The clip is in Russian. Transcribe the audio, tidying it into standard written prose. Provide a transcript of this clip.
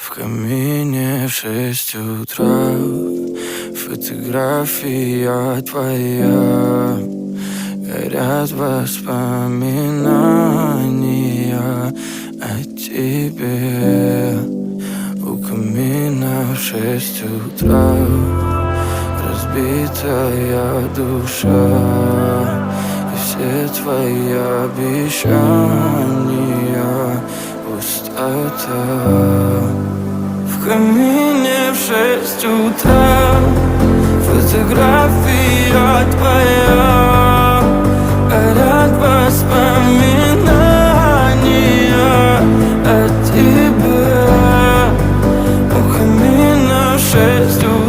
В камине в 6 утра фотография твоя. Горят воспоминания о тебе. У камина в 6 утра разбитая душа, и все твои обещания пустота. В камине в 6 утра фотография твоя. Горят воспоминания о тебе. У камина в 6 утра